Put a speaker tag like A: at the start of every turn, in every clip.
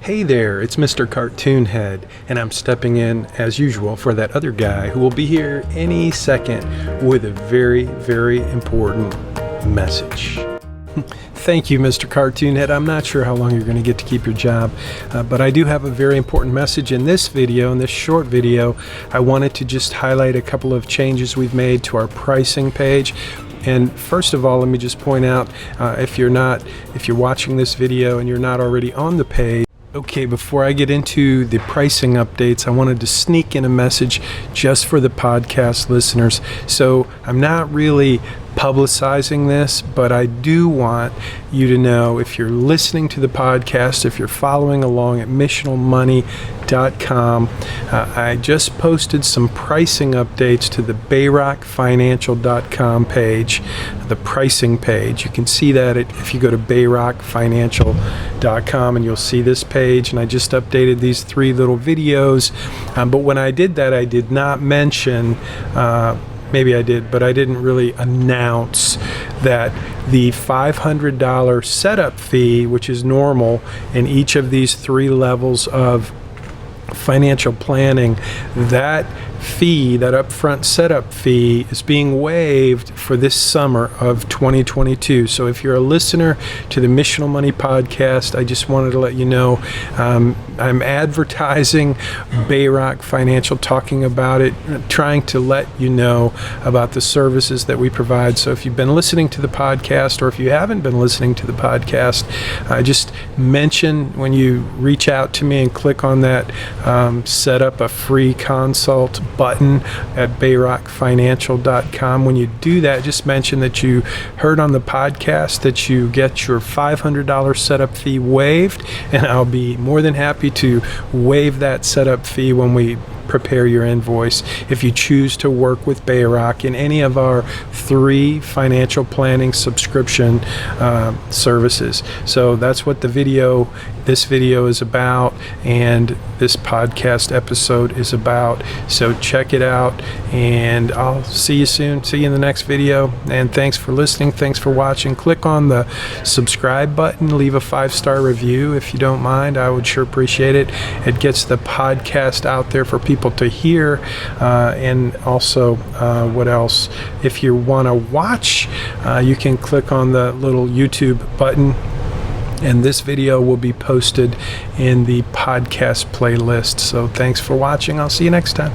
A: Hey there, it's Mr. Cartoon Head, and I'm stepping in, as usual, for that other guy who will be here any second with a very, very important message. Thank you, Mr. Cartoon Head. I'm not sure how long you're going to get to keep your job, but I do have a very important message in this video. In this short video, I wanted to just highlight a couple of changes we've made to our pricing page. And first of all, let me just point out, if you're watching this video and you're not already on the page, okay, before I get into the pricing updates, I wanted to sneak in a message just for the podcast listeners. So I'm not really publicizing this, but I do want you to know, if you're listening to the podcast, if you're following along at missionalmoney.com, I just posted some pricing updates to the BayRockFinancial.com page, the pricing page. You can see that if you go to BayRockFinancial.com, and you'll see this page, and I just updated these 3 little videos. But when I did that, I did not mention maybe I did, but I didn't really announce that the $500 setup fee, which is normal in each of these 3 levels of financial planning, that fee, that upfront setup fee, is being waived for this summer of 2022. So if you're a listener to the Missional Money podcast, I just wanted to let you know I'm advertising BayRock Financial, talking about it, trying to let you know about the services that we provide. So if you've been listening to the podcast, or if you haven't been listening to the podcast, just mention when you reach out to me and click on that set up a free consult button at BayRockFinancial.com. When you do that, just mention that you heard on the podcast that you get your $500 setup fee waived, and I'll be more than happy to waive that setup fee when we prepare your invoice, if you choose to work with BayRock in any of our 3 financial planning subscription services. So that's what this video is about, and this podcast episode is about. So check it out, and I'll see you soon. See you in the next video, and thanks for listening. Thanks for watching. Click on the subscribe button. Leave a 5-star review if you don't mind. I would sure appreciate it. It gets the podcast out there for people to hear. And also, what else? If you want to watch, you can click on the little YouTube button, and this video will be posted in the podcast playlist. So thanks for watching. I'll see you next time.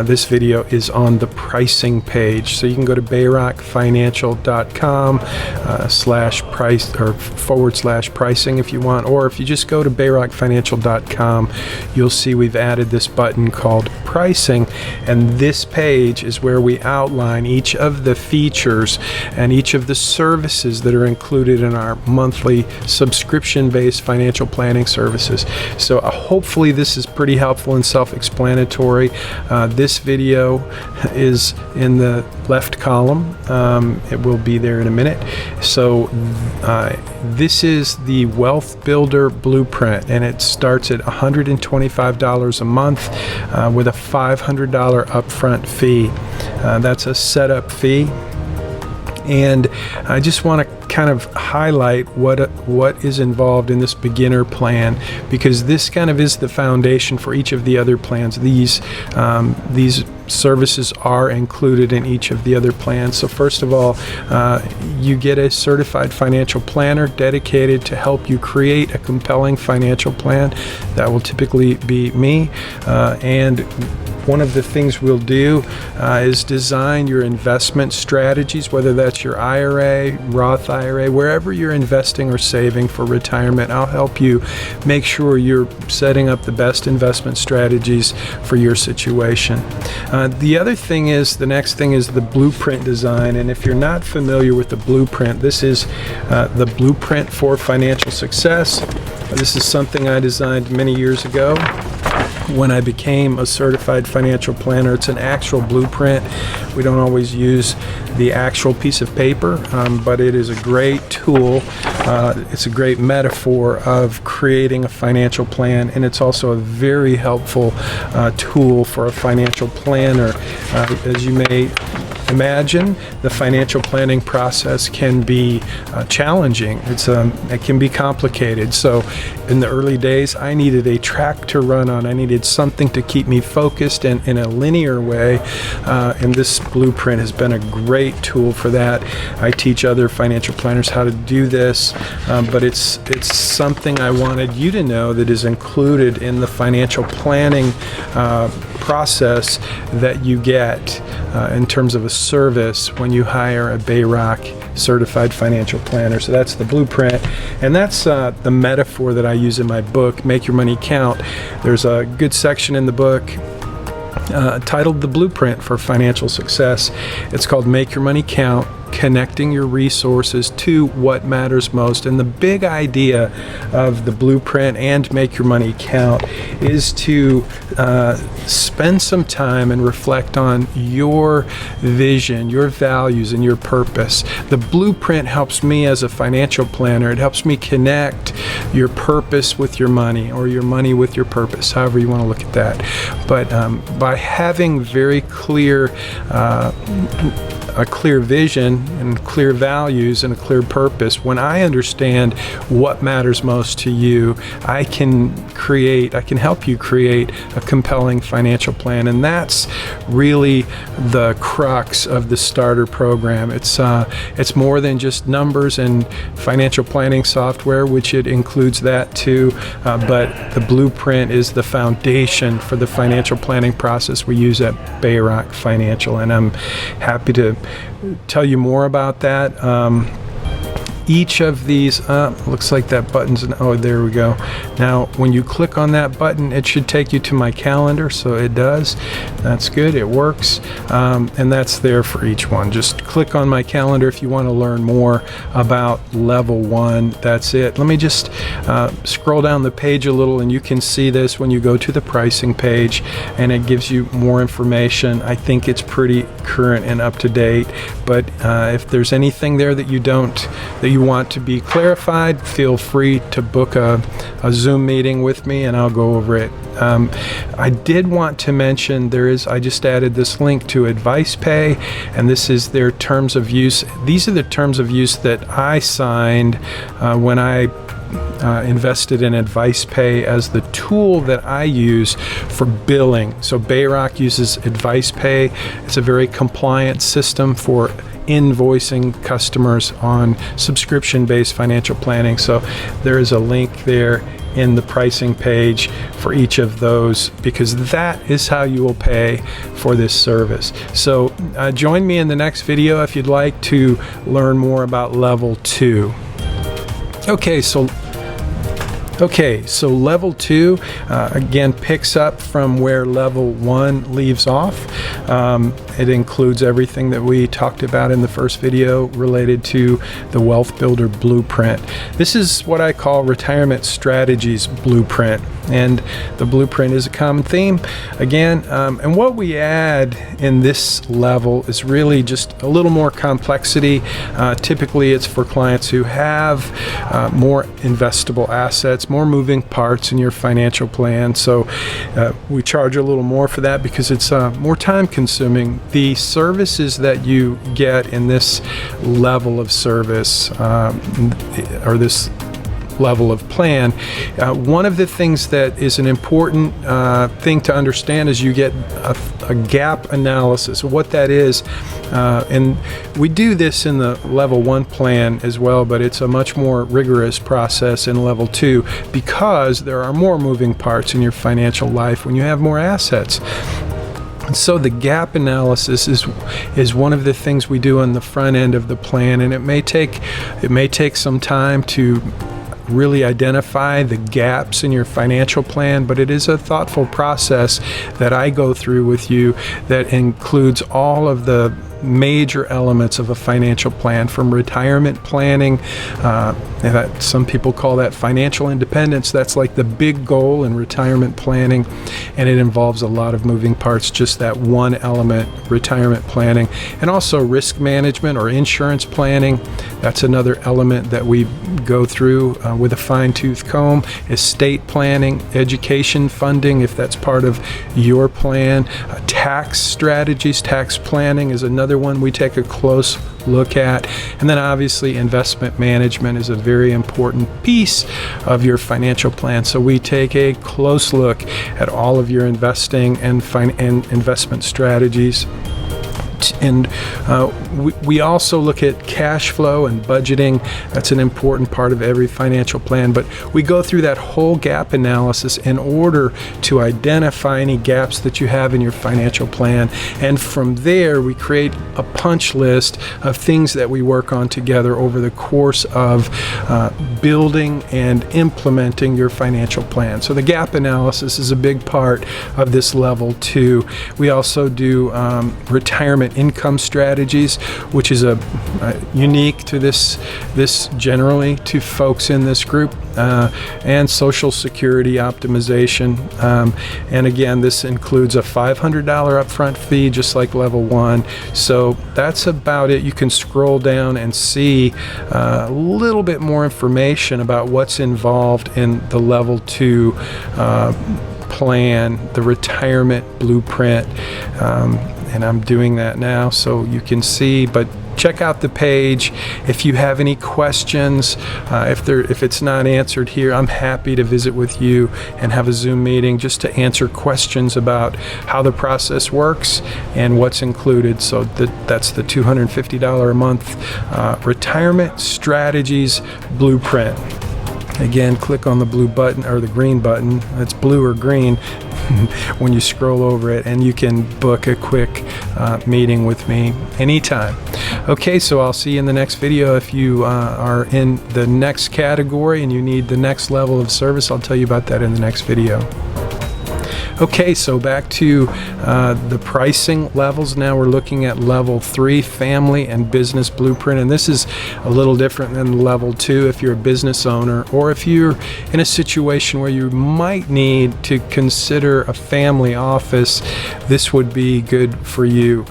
A: This video is on the pricing page, so you can go to BayRockFinancial.com /price or /pricing if you want, or if you just go to BayRockFinancial.com, you'll see we've added this button called pricing, and this page is where we outline each of the features and each of the services that are included in our monthly subscription-based financial planning services. So hopefully this is pretty helpful and self-explanatory. This video is in the left column. It will be there in a minute. So this is the Wealth Builder Blueprint, and it starts at $125 a month with a $500 upfront fee. That's a setup fee. And I just want to kind of highlight what is involved in this beginner plan, because this kind of is the foundation for each of the other plans. These services are included in each of the other plans. So first of all, you get a certified financial planner dedicated to help you create a compelling financial plan. That will typically be me, and one of the things we'll do is design your investment strategies, whether that's your IRA, Roth IRA, wherever you're investing or saving for retirement. I'll help you make sure you're setting up the best investment strategies for your situation. The next thing is the blueprint design. And if you're not familiar with the blueprint, this is the blueprint for financial success. This is something I designed many years ago when I became a certified financial planner. It's an actual blueprint. We don't always use the actual piece of paper, but it is a great tool. It's a great metaphor of creating a financial plan, and it's also a very helpful tool for a financial planner. As you may imagine, the financial planning process can be challenging. It can be complicated. So in the early days, I needed a track to run on. I needed something to keep me focused in a linear way, and this blueprint has been a great tool for that. I teach other financial planners how to do this, but it's something I wanted you to know that is included in the financial planning process that you get in terms of a service when you hire a BayRock certified financial planner. So that's the blueprint, and that's the metaphor that I use in my book, Make Your Money Count. There's a good section in the book titled The Blueprint for Financial Success. It's called Make Your Money Count, Connecting Your Resources to What Matters Most. And the big idea of the blueprint and Make Your Money Count is to spend some time and reflect on your vision, your values, and your purpose. The blueprint helps me as a financial planner. It helps me connect your purpose with your money, or your money with your purpose, however you want to look at that. But by having very clear a clear vision and clear values and a clear purpose, when I understand what matters most to you, I can help you create a compelling financial plan. And that's really the crux of the starter program. It's more than just numbers and financial planning software, which it includes that too, but the blueprint is the foundation for the financial planning process we use at BayRock Financial, and I'm happy to tell you more about that. Each of these, looks like that button's, oh, there we go. Now, when you click on that button, it should take you to my calendar, so it does. That's good, it works. And that's there for each one. Just click on my calendar if you want to learn more about level 1. That's it. Let me just scroll down the page a little, and you can see this when you go to the pricing page, and it gives you more information. I think it's pretty current and up to date, but if there's anything there that you want to be clarified, feel free to book a Zoom meeting with me and I'll go over it. I did want to mention I just added this link to AdvicePay, and this is their terms of use. These are the terms of use that I signed when I invested in AdvicePay as the tool that I use for billing. So BayRock uses AdvicePay. It's a very compliant system for invoicing customers on subscription-based financial planning. So there is a link there in the pricing page for each of those, because that is how you will pay for this service. So join me in the next video if you'd like to learn more about level 2. Okay, so level 2 again picks up from where level 1 leaves off. It includes everything that we talked about in the first video related to the Wealth Builder Blueprint. This is what I call Retirement Strategies Blueprint, and the blueprint is a common theme again, and what we add in this level is really just a little more complexity. Typically it's for clients who have more investable assets, more moving parts in your financial plan, so we charge a little more for that because it's more time consuming. The services that you get in this level of service, or this level of plan, one of the things that is an important thing to understand is you get a gap analysis. What that is, and we do this in the level 1 plan as well, but it's a much more rigorous process in level 2 because there are more moving parts in your financial life when you have more assets. So the gap analysis is one of the things we do on the front end of the plan, and it may take some time to really identify the gaps in your financial plan, but it is a thoughtful process that I go through with you that includes all of the major elements of a financial plan, from retirement planning, and some people call that financial independence. That's like the big goal in retirement planning, and it involves a lot of moving parts, just that one element, retirement planning. And also risk management or insurance planning, that's another element that we go through with a fine-tooth comb. Estate planning, education funding, if that's part of your plan. Tax strategies, tax planning is another one we take a close look at. And then obviously investment management is a very important piece of your financial plan. So we take a close look at all of your investing and investment strategies. And we also look at cash flow and budgeting. That's an important part of every financial plan. But we go through that whole gap analysis in order to identify any gaps that you have in your financial plan. And from there, we create a punch list of things that we work on together over the course of building and implementing your financial plan. So the gap analysis is a big part of this level 2. We also do retirement income strategies, which is unique to this generally to folks in this group, and Social Security optimization. And again, this includes a $500 upfront fee, just like level 1. So that's about it. You can scroll down and see a little bit more information about what's involved in the level 2 plan, the retirement blueprint. And I'm doing that now so you can see, but check out the page. If you have any questions, if it's not answered here, I'm happy to visit with you and have a Zoom meeting just to answer questions about how the process works and what's included. So that's the $250 a month retirement strategies blueprint. Again, click on the blue button or the green button. It's blue or green when you scroll over it, and you can book a quick meeting with me anytime. Okay, so I'll see you in the next video. If you are in the next category and you need the next level of service, I'll tell you about that in the next video. Okay, so back to the pricing levels. Now we're looking at level 3, family and business blueprint, and this is a little different than level 2 if you're a business owner, or if you're in a situation where you might need to consider a family office. This would be good for you.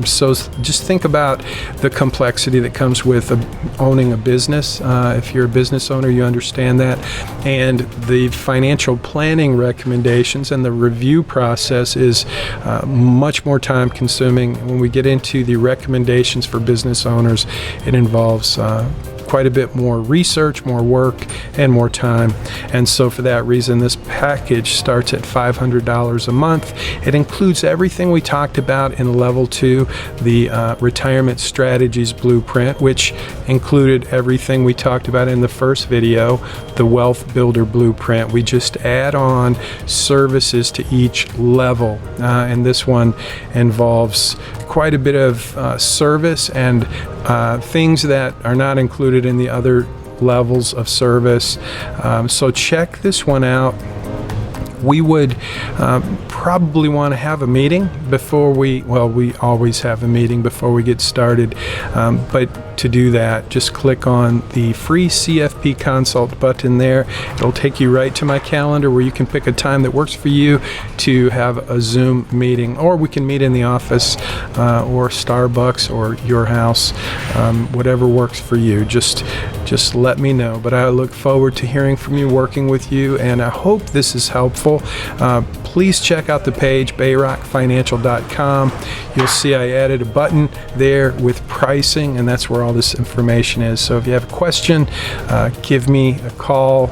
A: So just think about the complexity that comes with owning a business. If you're a business owner, you understand that, and the financial planning recommendations and the review process is much more time consuming. When we get into the recommendations for business owners, it involves quite a bit more research, more work, and more time. And so for that reason, this package starts at $500 a month. It includes everything we talked about in level 2, the retirement strategies blueprint, which included everything we talked about in the first video, the wealth builder blueprint. We just add on services to each level, and this one involves quite a bit of service and things that are not included in the other levels of service. So check this one out. We would probably want to have a meeting before we always have a meeting before we get started. But to do that, just click on the free CFP consult button there. It'll take you right to my calendar where you can pick a time that works for you to have a Zoom meeting, or we can meet in the office or Starbucks or your house, whatever works for you. Just let me know. But I look forward to hearing from you, working with you, and I hope this is helpful. Please check out the page, BayRockFinancial.com. You'll see I added a button there with pricing, and that's where all this information is. So if you have a question, give me a call,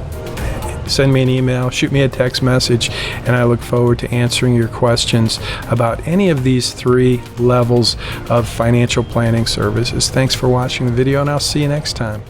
A: send me an email, shoot me a text message, and I look forward to answering your questions about any of these 3 levels of financial planning services. Thanks for watching the video, and I'll see you next time.